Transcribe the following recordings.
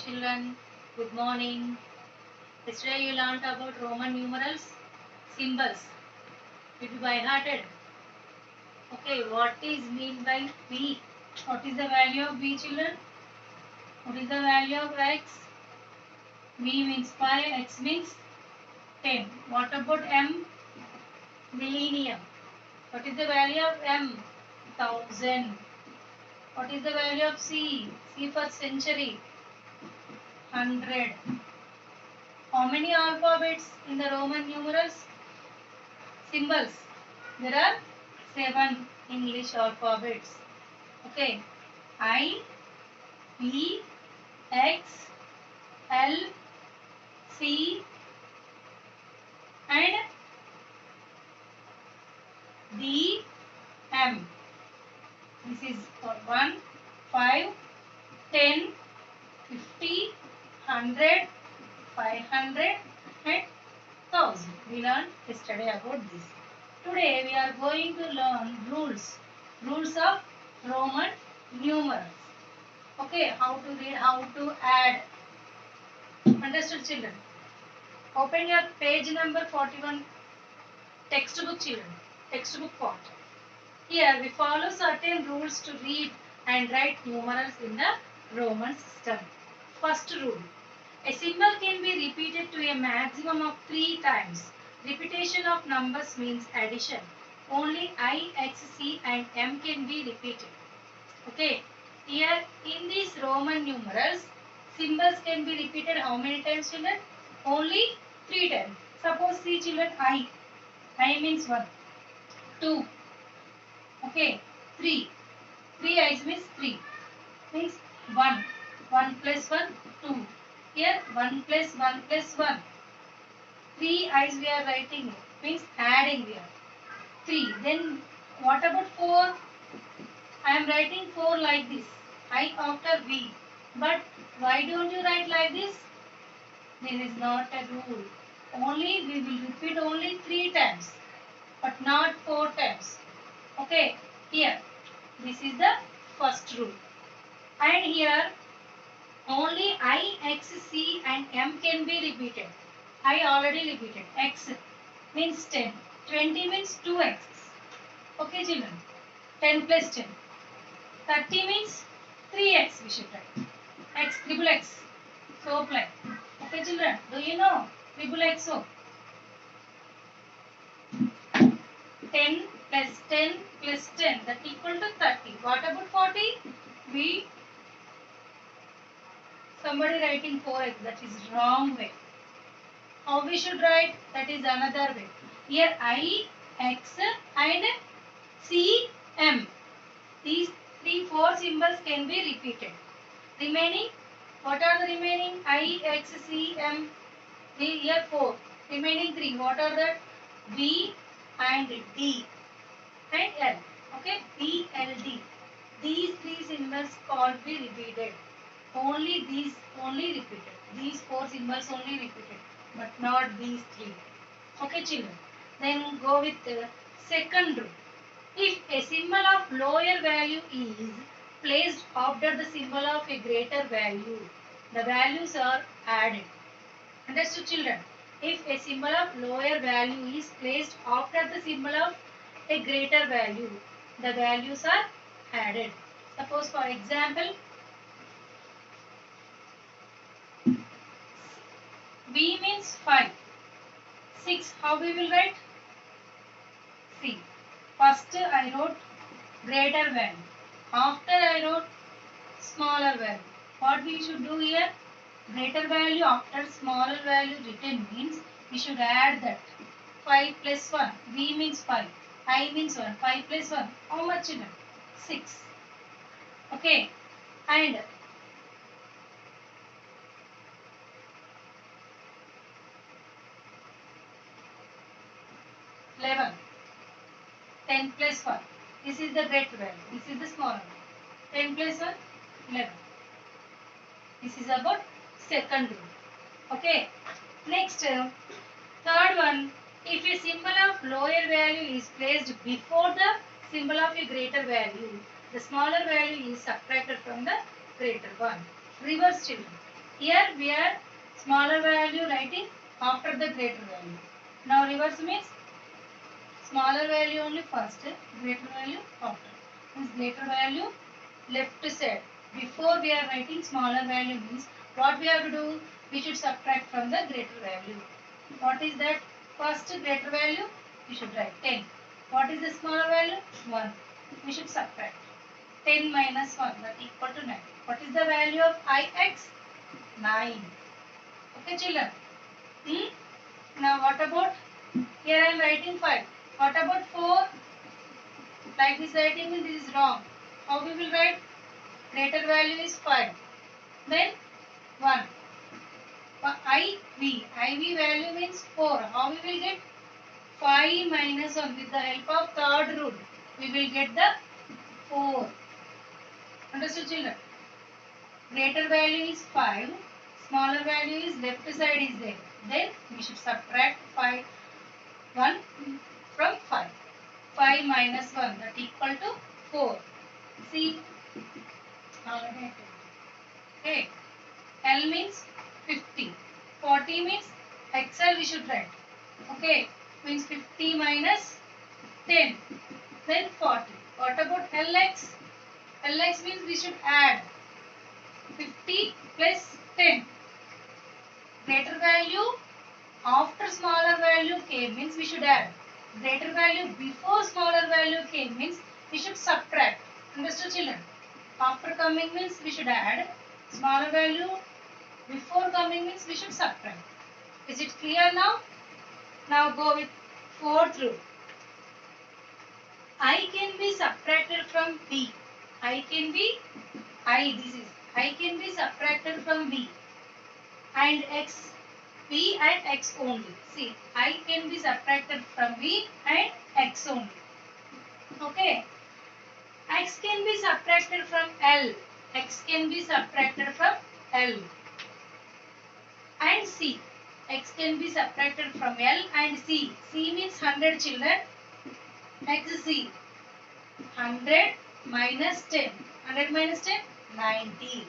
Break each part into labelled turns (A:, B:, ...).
A: children. Good morning. Yesterday you learnt about Roman numerals, symbols. Did you by hearted? Okay, what is mean by B? What is the value of B, children? What is the value of X? B means 5, X means 10. What about M? Millennium. What is the value of M? 1000. What is the value of C? C for century. 100. How many alphabets in the Roman numerals? Symbols. There are 7 English alphabets. Okay. I, B, X, L, C and D, M. This is 1, 5, 10, 50, 100, 500 and 1000. We learned yesterday about this. Today we are going to learn rules of Roman numerals. Okay, how to read, how to add. Understood, children? Open your page number 41, textbook, children, textbook part. Here we follow certain rules to read and write numerals in the Roman system. First rule. A symbol can be repeated to a maximum of 3 times. Repetition of numbers means addition. Only I, X, C and M can be repeated. Okay. Here in these Roman numerals, symbols can be repeated how many times, children? Only 3 times. Suppose see, children, I. I means 1, 2, okay, 3. 3 I's means 3. Means 1. 1 plus 1, 2. Here 1 plus 1 plus 1. 3 I's we are writing. Means adding here. 3. Then what about 4? I am writing 4 like this. I after V. But why don't you write like this? This is not a rule. Only we will repeat only 3 times. But not 4 times. Okay. Here. This is the first rule. And here only I, X, C and M can be repeated. I already repeated. X means 10. 20 means 2x. Okay, children. 10 plus 10. 30 means 3x we should write. X, triple X. Soap like. Okay, children. Do you know triple X soap? 10 plus 10 plus 10 that equal to 30. What about 40? Somebody writing 4x, that is wrong way. How we should write? That is another way. Here I, X and C, M. These 4 symbols can be repeated. Remaining, what are the remaining? I, X, C, M. Here 4. Remaining 3. What are that? B and D and L. Okay, B, L, D. These 3 symbols can't be repeated. Only these only repeated. These 4 symbols only repeated, but not these 3. Okay, children. Then go with the second rule. If a symbol of lower value is placed after the symbol of a greater value, the values are added. Understood, children? If a symbol of lower value is placed after the symbol of a greater value, the values are added. Suppose for example, B means 5. 6, how we will write? See, first I wrote greater value. After I wrote smaller value. What we should do here? Greater value after smaller value written means we should add that. 5 plus 1. V means 5. I means 1. 5 plus 1. How much, children? 6. Okay. And 11. 10 plus 1. This is the greater value. This is the smaller value. 10 plus 1, 11. This is about second rule. Okay. Next, third one. If a symbol of lower value is placed before the symbol of a greater value, the smaller value is subtracted from the greater one. Reverse, children. Here we are smaller value writing after the greater value. Now reverse means smaller value only first, greater value after. Means greater value left side. Before we are writing smaller value means what we have to do? We should subtract from the greater value. What is that? First greater value we should write 10. What is the smaller value? 1. We should subtract. 10 minus 1 that equal to 9. What is the value of ix? 9. Okay children. Now what about here I am writing 5. What about 4? Like this writing means this is wrong. How we will write? Greater value is 5. Then 1. IV value means 4. How we will get? 5 minus 1 with the help of third rule. We will get the 4. Understood children? Greater value is 5. Smaller value is left side is there. Then we should subtract 1 from 5. 5 minus 1 that equal to 4. See? Okay. L means 50. 40 means XL we should write. Okay. Means 50 minus 10. Then 40. What about LX? LX means we should add 50 plus 10. Greater value after smaller value came means we should add. Greater value before smaller value came means we should subtract. Understood children? After coming means we should add. Smaller value before coming means we should subtract. Is it clear now? Now go with fourth rule. I can be subtracted from B. I can be subtracted from B and X. B and X only. See, I can be subtracted from B and X only. Okay. X can be subtracted from L. X can be subtracted from L. And C. X can be subtracted from L and C. C means 100 children. XC. 100 minus 10. 100 minus 10? 90.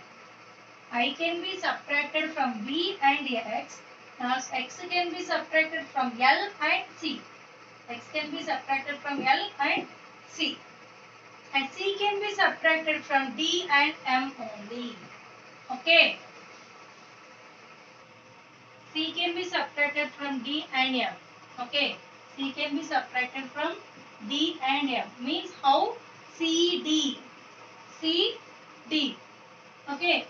A: I can be subtracted from B and X. Now X can be subtracted from L and C. X can be subtracted from L and C. And C can be subtracted from D and M only. Okay. C can be subtracted from D and M. Okay. C can be subtracted from D and M. Means how? CD. CD. Okay.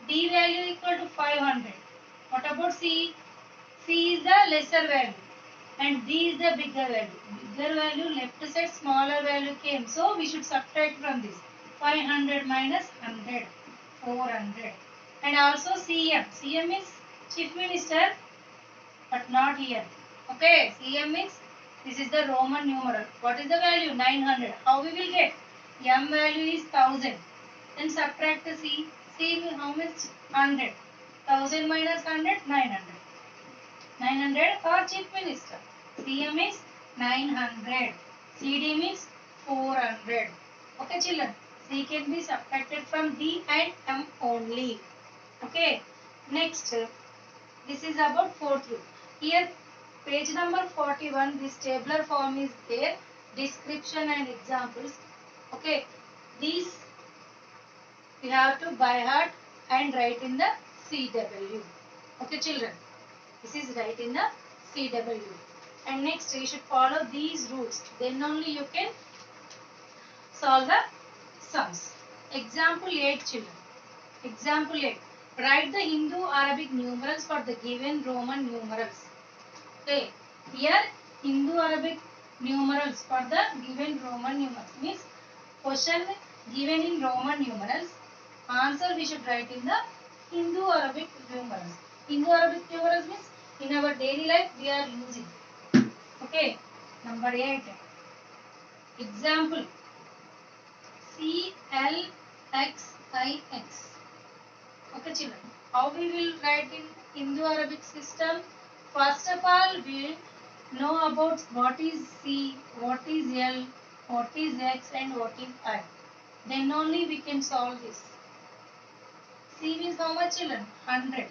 A: D value equal to 500. What about C? C is the lesser value and D is the bigger value. Bigger value left side, smaller value came. So we should subtract from this. 500 minus 100. 400. And also CM. CM is Chief Minister but not here. Okay. CM means this is the Roman numeral. What is the value? 900. How we will get? M value is 1000. Then subtract the C. C how much? 100. 1000 minus 100, 900. 900 for Chief Minister. CM is 900. CD means 400. Okay children. C can be subtracted from D and M only. Okay. Next. This is about fourth rule. Here page number 41. This tabular form is there. Description and examples. Okay. These we have to by heart and write in the CW. Okay children. This is right in the CW. And next you should follow these rules. Then only you can solve the sums. Example 8 children. Example 8. Write the Hindu-Arabic numerals for the given Roman numerals. Okay. Here Hindu-Arabic numerals for the given Roman numerals. Means question given in Roman numerals. Answer we should write in the Hindu-Arabic numerals. Hindu-Arabic numerals means in our daily life we are using. Okay. Number 8. Example. CLXIX. Okay children. How we will write in Hindu-Arabic system? First of all we know about what is C, what is L, what is X and what is I. Then only we can solve this. C means how much children? 100.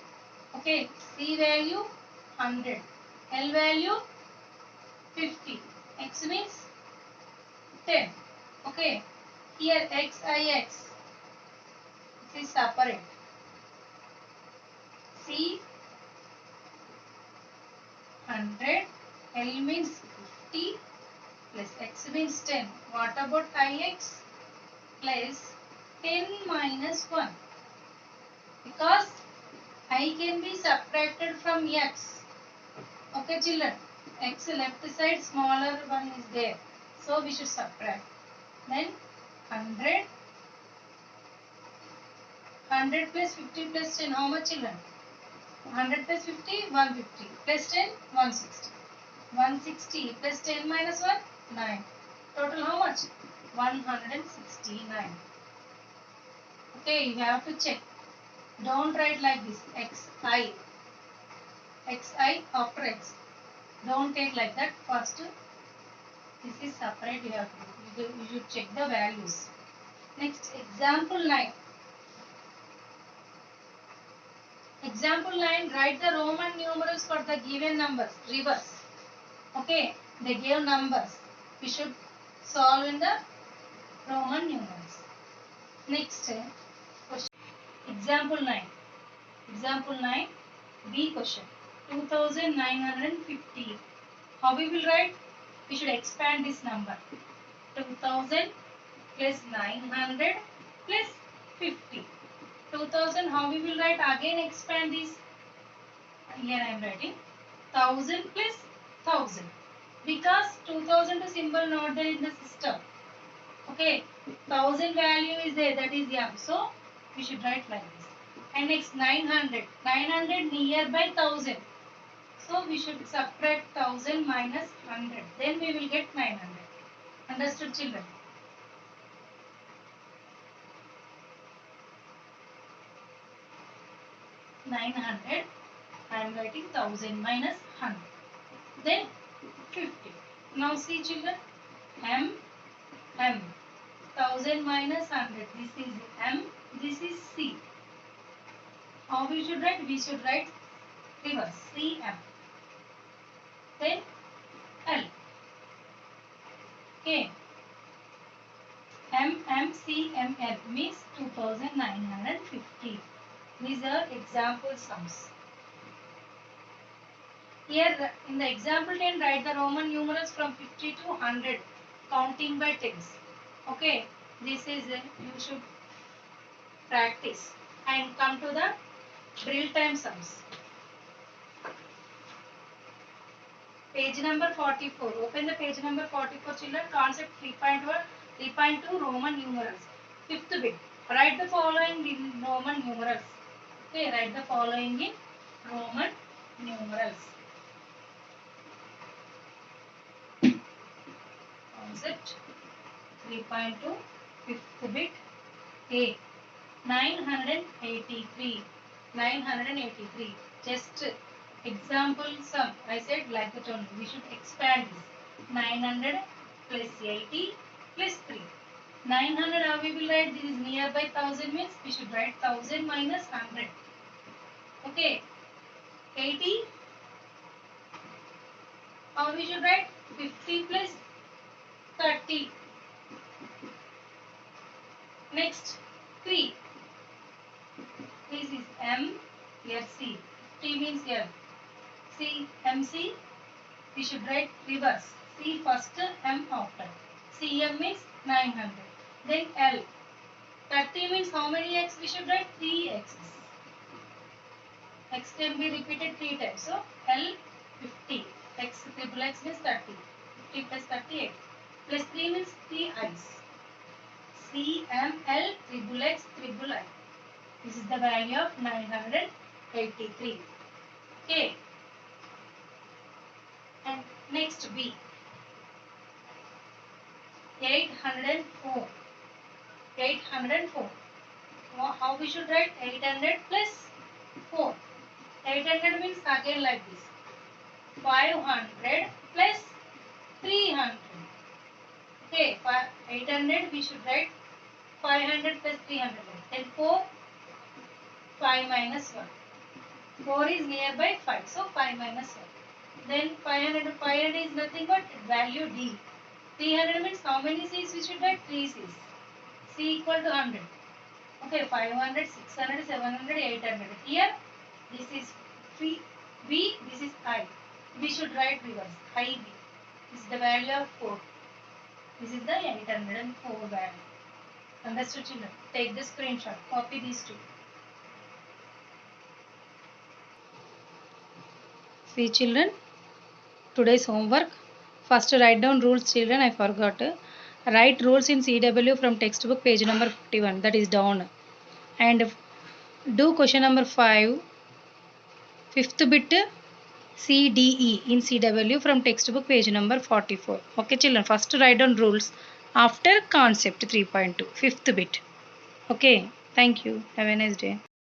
A: Okay, C value 100. L value 50. X means 10. Okay, here X, I, X. This is separate. C 100. L means 50 plus X means 10. What about IX? Plus 10 minus 1. Because I can be subtracted from X. Okay children, X left side smaller one is there. So we should subtract. Then 100. 100 plus 50 plus 10, how much children? 100 plus 50, 150. Plus 10, 160. 160 plus 10 minus 1, 9. Total how much? 169. Okay, you have to check. Don't write like this. Xi. Xi after X. Don't take like that. First, this is separate. You have to. You should check the values. Next, example 9. Example 9. Write the Roman numerals for the given numbers. Reverse. Okay, they gave numbers. We should solve in the Roman numerals. Next, question. Example 9. Example 9. B question. 2950. How we will write? We should expand this number. 2000 plus 900 plus 50. 2000 how we will write? Again expand this. Here I am writing 1000 plus 1000. Because 2000 is symbol not there in the system. Okay, 1000 value is there, that is M. So we should write like this. And next 900. 900 nearby 1000. So we should subtract 1000 minus 100. Then we will get 900. Understood children? $900. I am writing 1000 minus 100. Then 50. Now see children. M. 1000 minus 100. This is M. This is C. How we should write? We should write reverse. CM. Then L. Okay. MMCML means 2950. These are example sums. Here in the example 10, write the Roman numerals from 50 to 100, counting by tens. Okay. This is you should practice and come to the drill time sums. Page number 44. Open the page number 44 children. Concept 3.1, 3.2 Roman numerals. Fifth bit. Write the following in Roman numerals. Okay, write the following in Roman numerals. Concept 3.2, fifth bit. A. 983. 983. Just example sum. I said like that only. We should expand this. 900 plus 80 plus 3. 900 how we will write? This is nearby 1000 means we should write 1000 minus 100. Okay. 80 how we should write? 50 plus 30. Next 3. This is M. Here C. 50 means L. C. MC. We should write reverse. C first, M after. CM means 900. Then L. 30 means how many X we should write? 3 X's. X can be repeated 3 times. So L 50. X triple X means 30. 50 plus 38. Plus 3 means 3 I's. C, M, L, triple X, triple I. This is the value of 983. Okay. And next B. 804. 804. How we should write? 800 plus 4. 800 means again like this. 500 plus 300. Okay, 800 we should write 500 plus 300. Then 4 5 minus 1. 4 is nearby 5, so 5 minus 1. Then 500 is nothing but value D. 300 means how many C's we should get? 3 C's. C equal to 100. Okay, 500, 600, 700, 800. Here, this is B, this is I. We should write reverse. IB. This is the value of 4. This is the 804 value. Understood, children? Take the screenshot. Copy these two. See, children, today's homework. First, write down rules, children. I forgot. Write rules in CW from textbook page number 51. That is down. And do question number 5. Fifth bit CDE in CW from textbook page number 44. Okay, children. First, write down rules. After concept 3.2. Fifth bit. Okay. Thank you. Have a nice day.